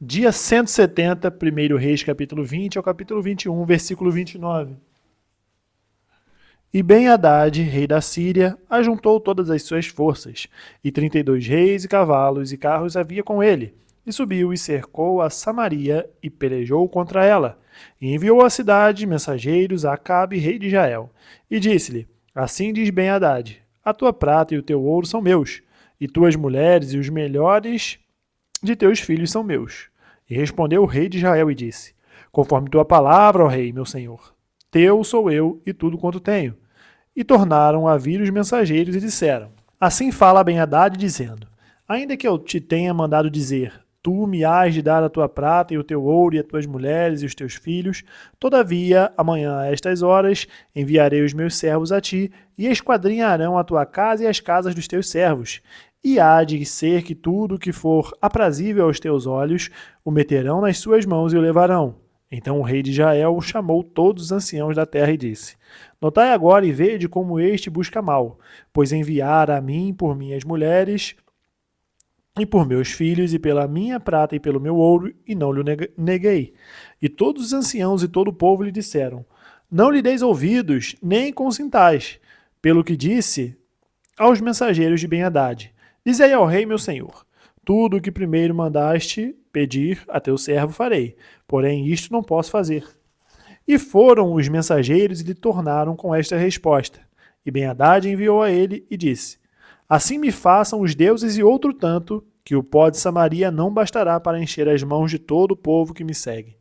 Dia 170, 1 Reis, capítulo 20 ao capítulo 21, versículo 29. E Ben-Hadad, rei da Síria, ajuntou todas as suas forças, e 32 reis e cavalos e carros havia com ele, e subiu e cercou a Samaria e pelejou contra ela, e enviou à cidade mensageiros a Acabe, rei de Israel, e disse-lhe: Assim diz Ben-Hadad: A tua prata e o teu ouro são meus, e tuas mulheres e os melhores de teus filhos são meus. E respondeu o rei de Israel e disse: Conforme tua palavra, ó rei, meu senhor, teu sou eu e tudo quanto tenho. E tornaram a vir os mensageiros e disseram: Assim fala Ben-Hadad, dizendo: Ainda que eu te tenha mandado dizer: Tu me hás de dar a tua prata e o teu ouro e as tuas mulheres e os teus filhos, todavia, amanhã a estas horas, enviarei os meus servos a ti, e esquadrinharão a tua casa e as casas dos teus servos. E há de ser que tudo que for aprazível aos teus olhos, o meterão nas suas mãos e o levarão. Então o rei de Israel chamou todos os anciãos da terra e disse: Notai agora e vede como este busca mal, pois enviara a mim por minhas mulheres e por meus filhos, e pela minha prata e pelo meu ouro, e não lhe neguei. E todos os anciãos e todo o povo lhe disseram: Não lhe deis ouvidos, nem consintais, pelo que disse aos mensageiros de Ben-Hadad: Dizei ao rei, meu senhor: Tudo o que primeiro mandaste pedir a teu servo farei, porém isto não posso fazer. E foram os mensageiros e lhe tornaram com esta resposta. E Ben-Hadad enviou a ele e disse: Assim me façam os deuses e outro tanto, que o pó de Samaria não bastará para encher as mãos de todo o povo que me segue.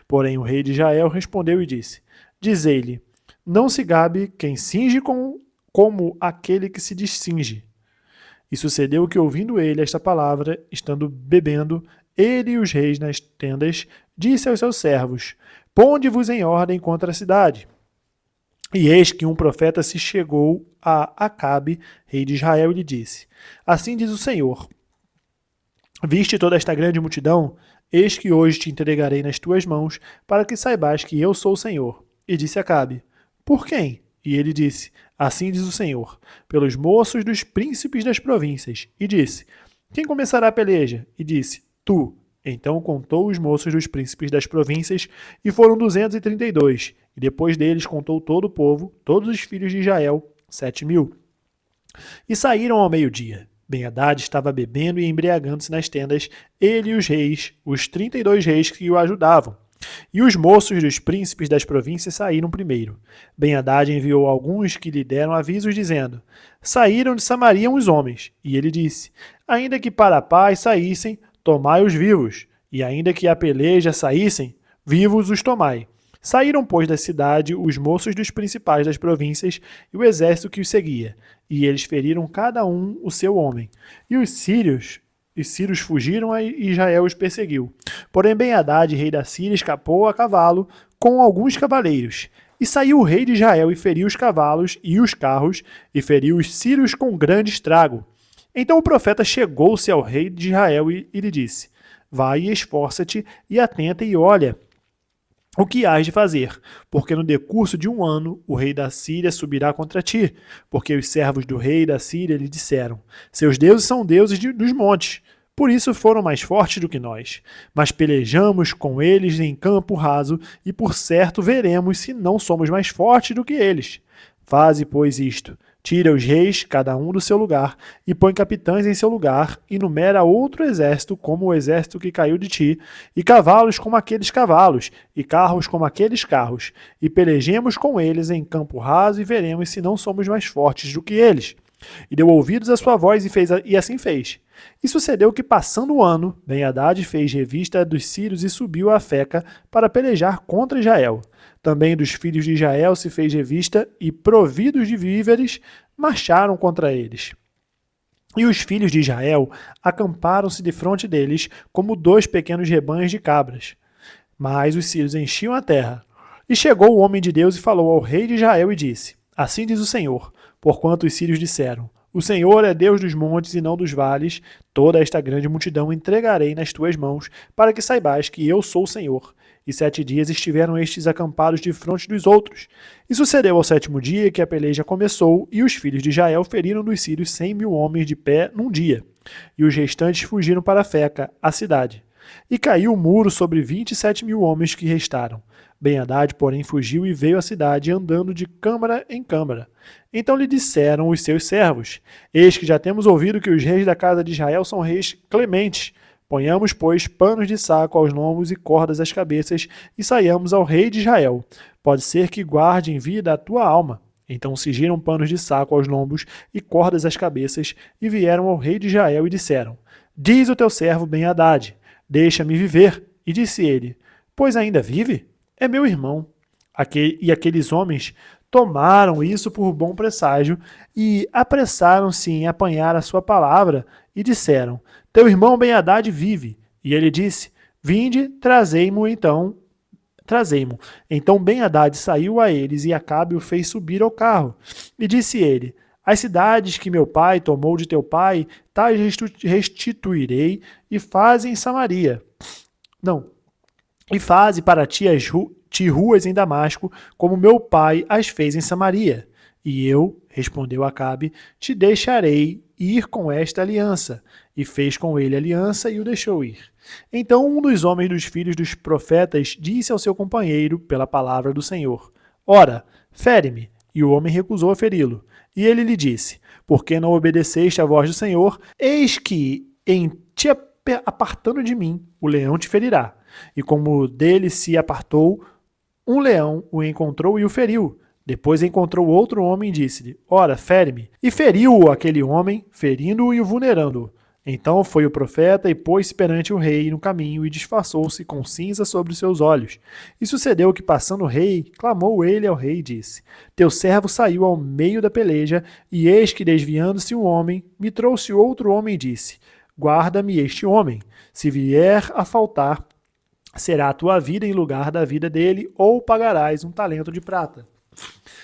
Porém o rei de Israel respondeu e disse: Dizei-lhe: Não se gabe quem cinge como aquele que se descinge. E sucedeu que, ouvindo ele esta palavra, estando bebendo, ele e os reis nas tendas, disse aos seus servos: Ponde-vos em ordem contra a cidade. E eis que um profeta se chegou a Acabe, rei de Israel, e lhe disse: Assim diz o Senhor: Viste toda esta grande multidão? Eis que hoje te entregarei nas tuas mãos, para que saibas que eu sou o Senhor. E disse Acabe: Por quem? E ele disse: Assim diz o Senhor: Pelos moços dos príncipes das províncias. E disse: Quem começará a peleja? E disse: Tu. Então contou os moços dos príncipes das províncias, e foram 232. E depois deles contou todo o povo, todos os filhos de Israel, 7.000. E saíram ao meio-dia. Ben-Hadad estava bebendo e embriagando-se nas tendas, ele e os reis, os 32 reis que o ajudavam. E os moços dos príncipes das províncias saíram primeiro. Ben-Hadad enviou alguns que lhe deram avisos, dizendo: Saíram de Samaria uns homens. E ele disse: Ainda que para a paz saíssem, tomai-os vivos. E ainda que a peleja saíssem, vivos os tomai. Saíram, pois, da cidade os moços dos principais das províncias e o exército que os seguia. E eles feriram cada um o seu homem. E os sírios fugiram e Israel os perseguiu. Porém Ben-Hadad, rei da Síria, escapou a cavalo com alguns cavaleiros. E saiu o rei de Israel e feriu os cavalos e os carros, e feriu os sírios com grande estrago. Então o profeta chegou-se ao rei de Israel e lhe disse: Vai e esforça-te e atenta e olha o que hás de fazer, porque no decurso de um ano o rei da Síria subirá contra ti, porque os servos do rei da Síria lhe disseram: Seus deuses são deuses dos montes, por isso foram mais fortes do que nós. Mas pelejamos com eles em campo raso, e por certo veremos se não somos mais fortes do que eles. Faze, pois, isto: tira os reis, cada um do seu lugar, e põe capitães em seu lugar, e numera outro exército como o exército que caiu de ti, e cavalos como aqueles cavalos, e carros como aqueles carros, e pelejemos com eles em campo raso, e veremos se não somos mais fortes do que eles. E deu ouvidos à sua voz e assim fez. E sucedeu que, passando o ano, Ben-Hadad fez revista dos sírios e subiu a Afeca para pelejar contra Israel. Também dos filhos de Israel se fez revista e, providos de víveres, marcharam contra eles. E os filhos de Israel acamparam-se defronte deles como 2 pequenos rebanhos de cabras. Mas os sírios enchiam a terra. E chegou o homem de Deus e falou ao rei de Israel e disse: Assim diz o Senhor, porquanto os sírios disseram: O Senhor é Deus dos montes e não dos vales, toda esta grande multidão entregarei nas tuas mãos, para que saibas que eu sou o Senhor. E 7 dias estiveram estes acampados defronte dos outros. E sucedeu ao 7º dia que a peleja começou, e os filhos de Israel feriram dos sírios 100.000 homens de pé num dia. E os restantes fugiram para Feca, a cidade. E caiu o muro sobre 27.000 homens que restaram. Ben-Hadad, porém, fugiu e veio à cidade, andando de câmara em câmara. Então lhe disseram os seus servos: Eis que já temos ouvido que os reis da casa de Israel são reis clementes. Ponhamos, pois, panos de saco aos lombos e cordas às cabeças, e saiamos ao rei de Israel. Pode ser que guarde em vida a tua alma. Então cingiram panos de saco aos lombos e cordas às cabeças, e vieram ao rei de Israel e disseram: Diz o teu servo Ben-Hadad: Deixa-me viver. E disse ele: Pois ainda vive? É meu irmão. E aqueles homens tomaram isso por bom presságio e apressaram-se em apanhar a sua palavra e disseram: Teu irmão Ben-Hadad vive. E ele disse: Vinde, trazei-mo então. Trazei-mo. Então Ben-Hadad saiu a eles e Acabe o fez subir ao carro. E disse ele: As cidades que meu pai tomou de teu pai, tais restituirei e faze em Samaria. Não. E faze para ti ruas em Damasco, como meu pai as fez em Samaria. E eu, respondeu Acabe, te deixarei ir com esta aliança. E fez com ele aliança e o deixou ir. Então um dos homens dos filhos dos profetas disse ao seu companheiro, pela palavra do Senhor: Ora, fere-me. E o homem recusou feri-lo. E ele lhe disse: Por que não obedeceste à voz do Senhor? Eis que, em te apartando de mim, o leão te ferirá. E como dele se apartou, um leão o encontrou e o feriu. Depois encontrou outro homem e disse-lhe: Ora, fere-me. E feriu-o aquele homem, ferindo-o e vulnerando-o. Então foi o profeta e pôs-se perante o rei no caminho e disfarçou-se com cinza sobre os seus olhos. E sucedeu que, passando o rei, clamou ele ao rei e disse: Teu servo saiu ao meio da peleja, e eis que, desviando-se um homem, me trouxe outro homem e disse: Guarda-me este homem. Se vier a faltar, será a tua vida em lugar da vida dele, ou pagarás 1 talento de prata.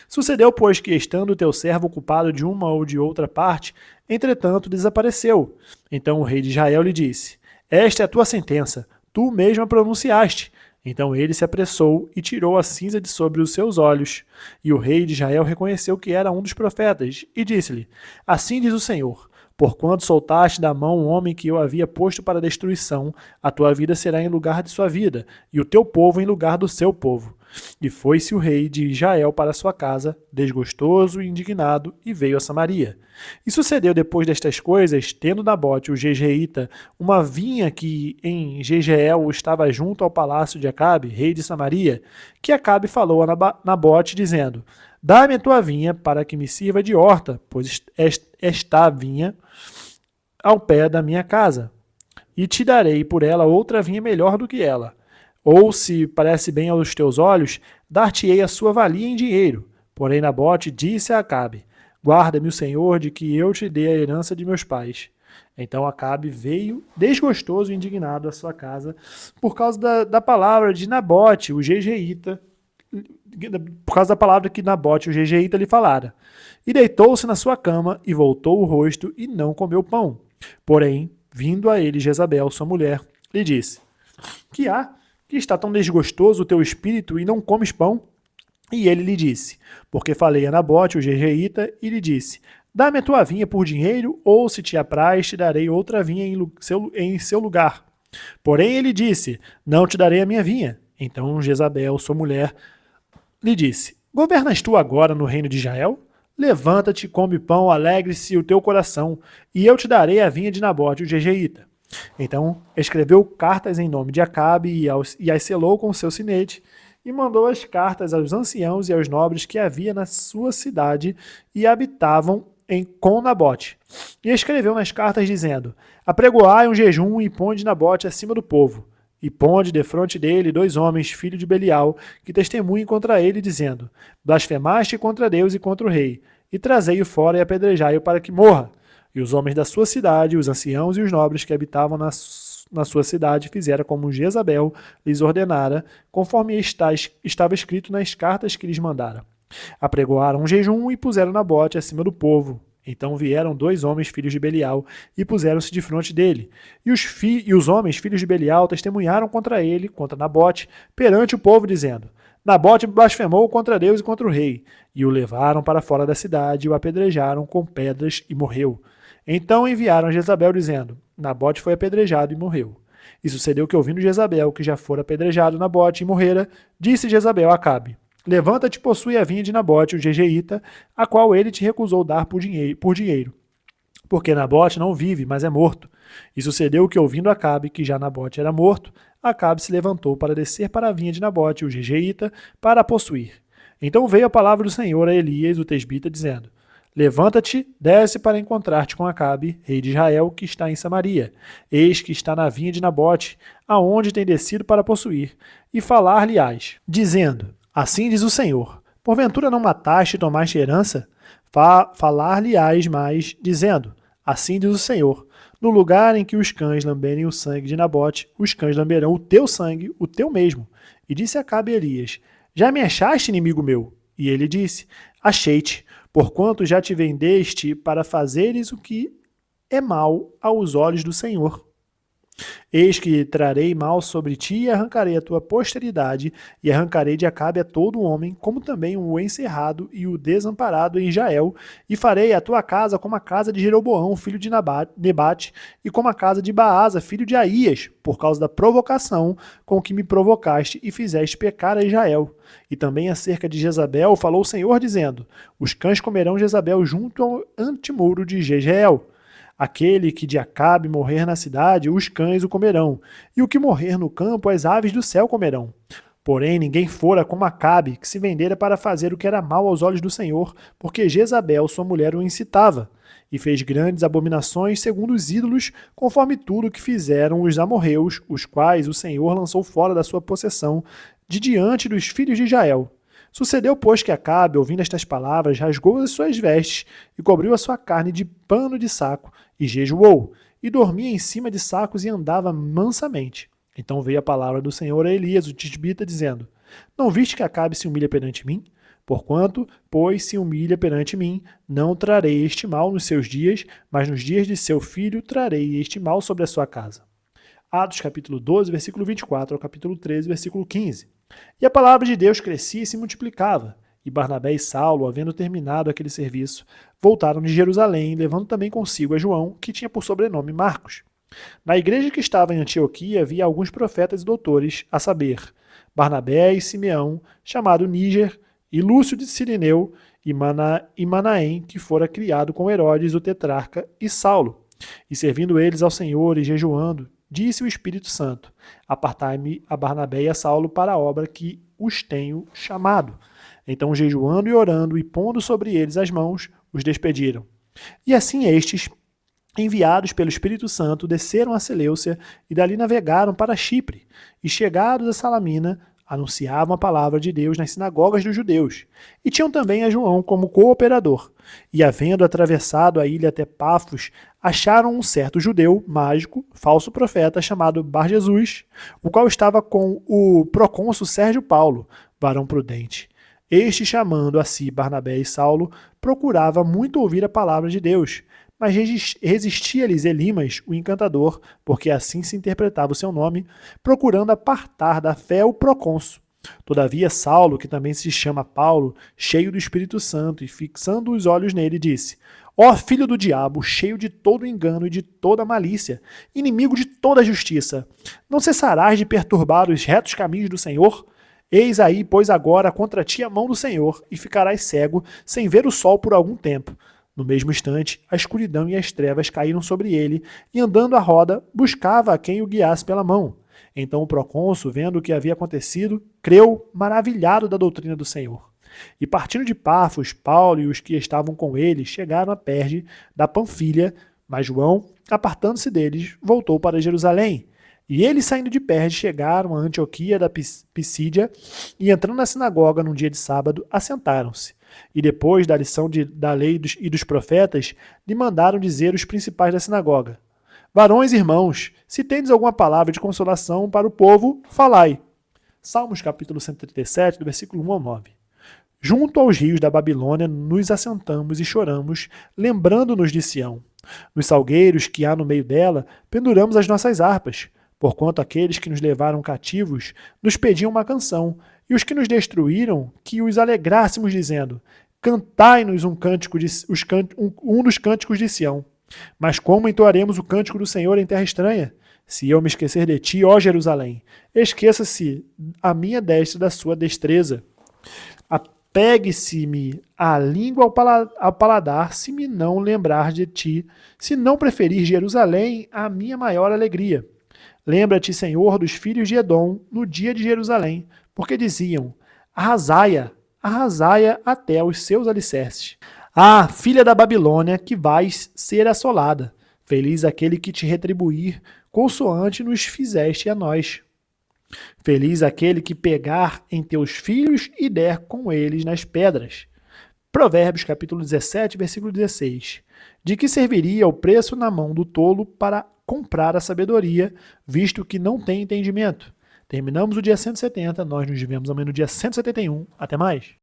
Sucedeu, pois, que, estando o teu servo ocupado de uma ou de outra parte, entretanto desapareceu. Então o rei de Israel lhe disse: Esta é a tua sentença, tu mesmo a pronunciaste. Então ele se apressou e tirou a cinza de sobre os seus olhos. E o rei de Israel reconheceu que era um dos profetas, e disse-lhe: Assim diz o Senhor: Porquanto soltaste da mão um homem que eu havia posto para destruição, a tua vida será em lugar de sua vida, e o teu povo em lugar do seu povo. E foi-se o rei de Israel para sua casa, desgostoso e indignado, e veio a Samaria. E sucedeu depois destas coisas, tendo Nabote, o jezreelita, uma vinha que em Jezreel estava junto ao palácio de Acabe, rei de Samaria, que Acabe falou a Nabote, dizendo: Dá-me a tua vinha para que me sirva de horta, pois está a vinha ao pé da minha casa, e te darei por ela outra vinha melhor do que ela. Ou, se parece bem aos teus olhos, dar-te-ei a sua valia em dinheiro. Porém Nabote disse a Acabe: Guarda-me o Senhor de que eu te dê a herança de meus pais. Então Acabe veio desgostoso e indignado à sua casa por causa da palavra de Nabote, o jezreelita, por causa da palavra que Nabote, o jezreelita, lhe falara. E deitou-se na sua cama e voltou o rosto e não comeu pão. Porém, vindo a ele Jezabel, sua mulher, lhe disse: Que há? Que está tão desgostoso o teu espírito e não comes pão? E ele lhe disse: Porque falei a Nabote, o jezreelita, e lhe disse: Dá-me a tua vinha por dinheiro, ou, se te apraz, te darei outra vinha em seu lugar. Porém ele disse: Não te darei a minha vinha. Então Jezabel, sua mulher, lhe disse: Governas tu agora no reino de Israel? Levanta-te, come pão, alegre-se o teu coração, e eu te darei a vinha de Nabote, o jezreelita. Então escreveu cartas em nome de Acabe e as selou com seu sinete, e mandou as cartas aos anciãos e aos nobres que havia na sua cidade e habitavam com Nabote. E escreveu nas cartas dizendo: Apregoai um jejum e ponde Nabote acima do povo. E ponde defronte dele 2 homens, filhos de Belial, que testemunhem contra ele, dizendo: Blasfemaste contra Deus e contra o rei, e trazei-o fora e apedrejai-o para que morra. E os homens da sua cidade, os anciãos e os nobres que habitavam na sua cidade, fizeram como Jezabel lhes ordenara, conforme estava escrito nas cartas que lhes mandara. Apregoaram um jejum e puseram Nabote acima do povo. Então vieram 2 homens, filhos de Belial, e puseram-se de frente dele. E os homens, filhos de Belial, testemunharam contra ele, contra Nabote, perante o povo, dizendo: Nabote blasfemou contra Deus e contra o rei. E o levaram para fora da cidade e o apedrejaram com pedras e morreu. Então enviaram a Jezabel, dizendo: Nabote foi apedrejado e morreu. E sucedeu que, ouvindo Jezabel, que já fora apedrejado Nabote e morrera, disse Jezabel a Acabe: Levanta-te e possui a vinha de Nabote, o jejeíta, a qual ele te recusou dar por dinheiro. Porque Nabote não vive, mas é morto. E sucedeu que, ouvindo Acabe, que já Nabote era morto, Acabe se levantou para descer para a vinha de Nabote, o jejeíta, para a possuir. Então veio a palavra do Senhor a Elias, o tesbita, dizendo: Levanta-te, desce para encontrar-te com Acabe, rei de Israel, que está em Samaria. Eis que está na vinha de Nabote, aonde tem descido para possuir, e falar-lhe-ás, dizendo: Assim diz o Senhor: Porventura não mataste e tomaste herança? Falar-lhe-ás mais, dizendo: Assim diz o Senhor: No lugar em que os cães lamberem o sangue de Nabote, os cães lamberão o teu sangue, o teu mesmo. E disse Acabe a Elias: Já me achaste, inimigo meu? E ele disse: Achei-te, porquanto já te vendeste para fazeres o que é mal aos olhos do Senhor. Eis que trarei mal sobre ti e arrancarei a tua posteridade, e arrancarei de Acabe a todo homem, como também o encerrado e o desamparado em Israel, e farei a tua casa como a casa de Jeroboão, filho de Nebate, e como a casa de Baasa, filho de Aías, por causa da provocação com que me provocaste e fizeste pecar a Israel. E também acerca de Jezabel falou o Senhor, dizendo: Os cães comerão Jezabel junto ao antemuro de Jezreel. Aquele que de Acabe morrer na cidade, os cães o comerão, e o que morrer no campo, as aves do céu comerão. Porém, ninguém fora como Acabe, que se vendera para fazer o que era mal aos olhos do Senhor, porque Jezabel, sua mulher, o incitava, e fez grandes abominações segundo os ídolos, conforme tudo que fizeram os amorreus, os quais o Senhor lançou fora da sua possessão, de diante dos filhos de Israel. Sucedeu, pois, que Acabe, ouvindo estas palavras, rasgou as suas vestes e cobriu a sua carne de pano de saco, e jejuou, e dormia em cima de sacos e andava mansamente. Então veio a palavra do Senhor a Elias, o tisbita, dizendo: Não viste que Acabe se humilha perante mim? Porquanto, pois, se humilha perante mim, não trarei este mal nos seus dias, mas nos dias de seu filho trarei este mal sobre a sua casa. Atos capítulo 12, versículo 24 ao capítulo 13, versículo 15. E a palavra de Deus crescia e se multiplicava. E Barnabé e Saulo, havendo terminado aquele serviço, voltaram de Jerusalém, levando também consigo a João, que tinha por sobrenome Marcos. Na igreja que estava em Antioquia havia alguns profetas e doutores, a saber, Barnabé e Simeão, chamado Níger, e Lúcio de Cireneu, e Manaém, que fora criado com Herodes, o tetrarca, e Saulo. E servindo eles ao Senhor e jejuando, disse o Espírito Santo: Apartai-me a Barnabé e a Saulo para a obra que os tenho chamado. Então, jejuando e orando e pondo sobre eles as mãos, os despediram. E assim estes, enviados pelo Espírito Santo, desceram a Seleucia e dali navegaram para Chipre. E chegados a Salamina, anunciavam a palavra de Deus nas sinagogas dos judeus. E tinham também a João como cooperador. E havendo atravessado a ilha até Pafos, acharam um certo judeu, mágico, falso profeta, chamado Bar-Jesus, o qual estava com o procônsul Sérgio Paulo, varão prudente. Este, chamando a si Barnabé e Saulo, procurava muito ouvir a palavra de Deus, mas resistia-lhes Elimas, o encantador, porque assim se interpretava o seu nome, procurando apartar da fé o procônsul. Todavia Saulo, que também se chama Paulo, cheio do Espírito Santo, e fixando os olhos nele, disse: Ó filho do diabo, cheio de todo engano e de toda malícia, inimigo de toda justiça, não cessarás de perturbar os retos caminhos do Senhor? Eis aí, pois agora, contra ti a mão do Senhor, e ficarás cego, sem ver o sol por algum tempo. No mesmo instante, a escuridão e as trevas caíram sobre ele, e andando à roda, buscava a quem o guiasse pela mão. Então o procônsul, vendo o que havia acontecido, creu, maravilhado da doutrina do Senhor. E partindo de Pafos, Paulo e os que estavam com ele chegaram a Perge da Panfilha, mas João, apartando-se deles, voltou para Jerusalém. E eles, saindo de Perge, chegaram a Antioquia da Pisídia e, entrando na sinagoga num dia de sábado, assentaram-se. E depois da lição da lei e dos profetas, lhe mandaram dizer os principais da sinagoga: Varões e irmãos, se tendes alguma palavra de consolação para o povo, falai. Salmos capítulo 137, do versículo 1 ao 9. Junto aos rios da Babilônia nos assentamos e choramos, lembrando-nos de Sião. Nos salgueiros que há no meio dela, penduramos as nossas harpas, porquanto aqueles que nos levaram cativos nos pediam uma canção, e os que nos destruíram, que os alegrássemos, dizendo: Cantai-nos um dos cânticos de Sião. Mas como entoaremos o cântico do Senhor em terra estranha? Se eu me esquecer de ti, ó Jerusalém, esqueça-se a minha destra da sua destreza. Apegue-se-me a língua ao paladar, se me não lembrar de ti, se não preferir Jerusalém, a minha maior alegria. Lembra-te, Senhor, dos filhos de Edom, no dia de Jerusalém, porque diziam, arrasai-a até os seus alicerces. Ah, filha da Babilônia, que vais ser assolada. Feliz aquele que te retribuir, consoante nos fizeste a nós. Feliz aquele que pegar em teus filhos e der com eles nas pedras. Provérbios capítulo 17, versículo 16. De que serviria o preço na mão do tolo para comprar a sabedoria, visto que não tem entendimento? Terminamos o dia 170, nós nos vemos amanhã no dia 171. Até mais!